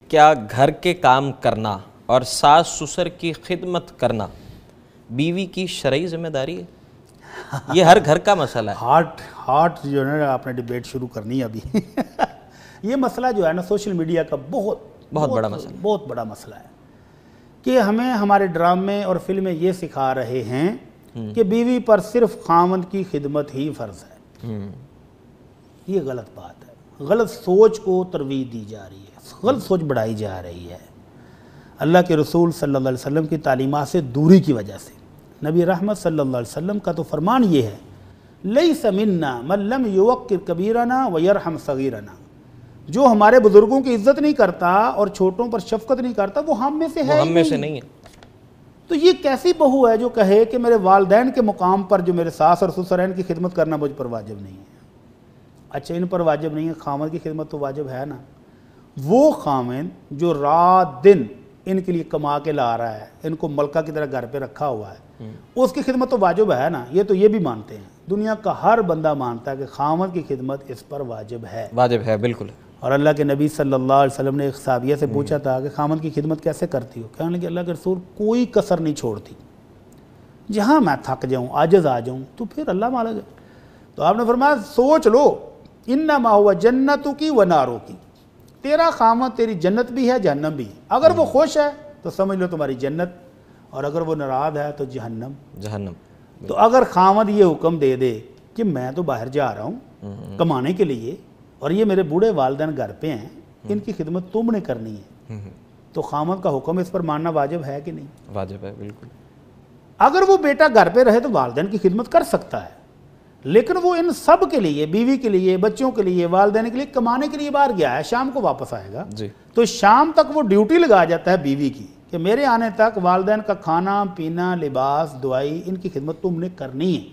کیا گھر کے کام کرنا اور ساس سسر کی خدمت کرنا بیوی کی شرعی ذمہ داری ہے؟ یہ ہر گھر کا مسئلہ ہے۔ ہارٹ جو ہے نا آپ نے ڈیبیٹ شروع کرنی ہے ابھی۔ یہ مسئلہ جو ہے نا سوشل میڈیا کا بہت بڑا مسئلہ ہے کہ ہمیں ہمارے ڈرامے اور فلمیں یہ سکھا رہے ہیں کہ بیوی پر صرف خاوند کی خدمت ہی فرض ہے۔ یہ غلط بات ہے، غلط سوچ کو ترویج دی جا رہی ہے، غلط سوچ بڑھائی جا رہی ہے۔ اللہ کے رسول صلی اللہ علیہ وسلم کی تعلیمات سے دوری کی وجہ سے نبی رحمت صلی اللہ علیہ وسلم کا تو فرمان یہ ہے لیس منا من لم یوقر کبیرنا ویرحم صغیرنا، جو ہمارے بزرگوں کی عزت نہیں کرتا اور چھوٹوں پر شفقت نہیں کرتا وہ ہم میں سے ہے، ہم میں سے نہیں ہے۔ تو یہ کیسی بہو ہے جو کہے کہ میرے والدین کے مقام پر جو میرے ساس اور سسر ہیں ان کی خدمت کرنا مجھ پر واجب نہیں ہے؟ اچھا ان پر واجب نہیں ہے، خاوند کی خدمت تو واجب ہے نا۔ وہ خاوند جو رات دن ان کے لیے کما کے لا رہا ہے، ان کو ملکہ کی طرح گھر پہ رکھا ہوا ہے، اس کی خدمت تو واجب ہے نا۔ یہ تو یہ بھی مانتے ہیں، دنیا کا ہر بندہ مانتا ہے کہ خاوند کی خدمت اس پر واجب ہے، واجب ہے، بالکل۔ اور اللہ کے نبی صلی اللہ علیہ وسلم نے ایک صحابیہ سے پوچھا تھا کہ خاوند کی خدمت کیسے کرتی ہو؟ کہنے لگے اللہ کے رسول کوئی کسر نہیں چھوڑتی، جہاں میں تھک جاؤں عاجز آ جاؤں تو پھر اللہ مالک ہے۔ تو آپ نے فرمایا سوچ لو انما ہوا جنتک و نارک، تیرا خاوند تیری جنت بھی ہے جہنم بھی ہے، اگر وہ خوش ہے تو سمجھ لو تمہاری جنت، اور اگر وہ ناراض ہے تو جہنم۔ تو اگر خاوند یہ حکم دے دے کہ میں تو باہر جا رہا ہوں کمانے کے لیے اور یہ میرے بوڑھے والدین گھر پہ ہیں، ان کی خدمت تم نے کرنی ہے، تو خاوند کا حکم اس پر ماننا واجب ہے کہ نہیں؟ واجب ہے، بالکل۔ اگر وہ بیٹا گھر پہ رہے تو والدین کی خدمت کر سکتا ہے، لیکن وہ ان سب کے لیے، بیوی کے لیے، بچوں کے لیے، والدین کے لیے کمانے کے لیے باہر گیا ہے، شام کو واپس آئے گا، تو شام تک وہ ڈیوٹی لگا جاتا ہے بیوی کی کہ میرے آنے تک والدین کا کھانا پینا، لباس، دوائی، ان کی خدمت تم نے کرنی ہے۔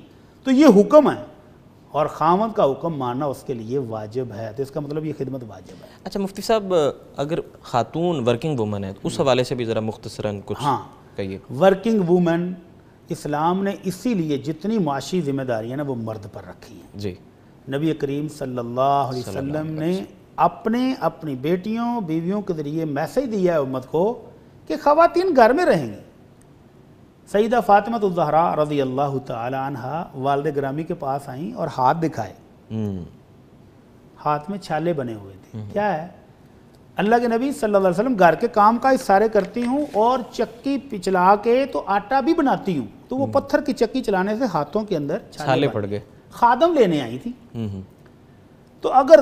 تو یہ حکم ہے اور خاوند کا حکم ماننا اس کے لیے واجب ہے، تو اس کا مطلب یہ خدمت واجب ہے۔ اچھا مفتی صاحب، اگر خاتون ورکنگ وومن ہے اس حوالے سے بھی ذرا مختصراً کچھ کہیے۔ ورکنگ وومن اسلام نے اسی لیے جتنی معاشی ذمہ داریاں نا وہ مرد پر رکھی ہیں۔ جی، نبی کریم صلی اللہ علیہ وسلم نے اپنی بیٹیوں بیویوں کے ذریعے میسیج دیا ہے امت کو کہ خواتین گھر میں رہیں گی۔ سیدہ فاطمہ الزہرا رضی اللہ تعالی عنہا والد گرامی کے پاس آئیں اور ہاتھ دکھائے، ہاتھ میں چھالے بنے ہوئے تھے۔ کیا ہے؟ اللہ کے نبی صلی اللہ علیہ وسلم گھر کے کام کاج سارے کرتی ہوں اور چکی پچلا کے تو آٹا بھی بناتی ہوں، تو وہ پتھر کی چکی چلانے سے ہاتھوں کے اندر چھالے پڑ گئے۔ خادم لینے آئی تھی۔ تو اگر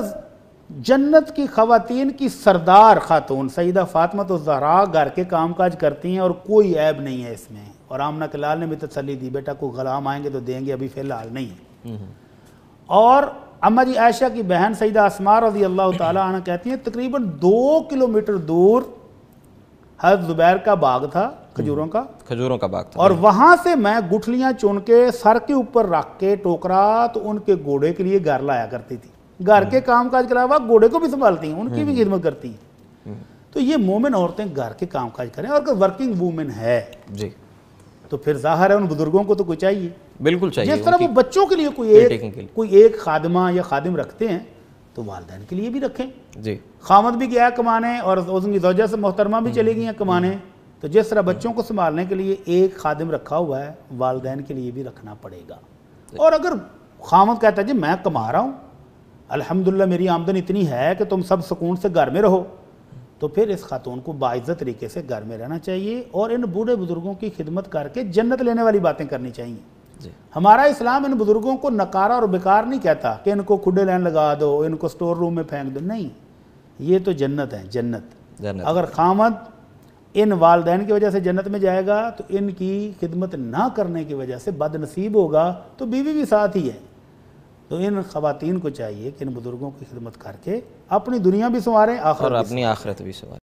جنت کی خواتین کی سردار خاتون سیدہ فاطمہ الزہرا گھر کے کام کاج کرتی ہیں اور کوئی عیب نہیں ہے اس میں، اور آمنہ کے لال نے بھی تسلی دی بیٹا کوئی غلام آئیں گے تو دیں گے، ابھی فی الحال نہیں ہے۔ اور اماں جی عائشہ کی بہن سیدہ اسماء رضی اللہ تعالیٰ عنہ کہتی ہیں تقریباً 2 کلومیٹر دور حضرت زبیر کا باغ تھا، کھجوروں کا باغ تھا، اور وہاں سے میں گٹھلیاں چن کے سر کے اوپر رکھ کے ٹوکرا تو ان کے گھوڑے کے لیے گھر لایا کرتی تھی۔ گھر کے کام کاج کے علاوہ گھوڑے کو بھی سنبھالتی ہیں، ان کی بھی خدمت کرتی ہیں۔ تو یہ مومن عورتیں گھر کے کام کاج کریں، اور اگر ورکنگ وومن ہے تو پھر ظاہر ہے ان بزرگوں کو تو کوئی چاہیے، بالکل چاہیے۔ جس طرح وہ بچوں کے لیے کوئی ایک خادمہ یا خادم رکھتے ہیں تو والدین کے لیے بھی رکھیں۔ خامد بھی گیا کمانے اور اس کی زوجہ سے محترمہ بھی چلی گئی ہیں کمانے، تو جس طرح بچوں کو سنبھالنے کے لیے ایک خادم رکھا ہوا ہے والدین کے لیے بھی رکھنا پڑے گا۔ اور اگر خامد کہتا ہے جی میں کما رہا ہوں، الحمدللہ میری آمدن اتنی ہے کہ تم سب سکون سے گھر میں رہو، تو پھر اس خاتون کو باعزت طریقے سے گھر میں رہنا چاہیے اور ان بوڑھے بزرگوں کی خدمت کر کے جنت لینے والی باتیں کرنی چاہیے۔ ہمارا اسلام ان بزرگوں کو نکارا اور بیکار نہیں کہتا کہ ان کو کھڈے لین لگا دو، ان کو سٹور روم میں پھینک دو، نہیں، یہ تو جنت ہے، جنت۔ اگر خامد ان والدین کی وجہ سے جنت میں جائے گا تو ان کی خدمت نہ کرنے کی وجہ سے بد نصیب ہوگا، تو بیوی بھی ساتھ ہی ہے۔ تو ان خواتین کو چاہیے کہ ان بزرگوں کی خدمت کر کے اپنی دنیا بھی سنواریں، اور اپنی آخرت بھی سنواریں۔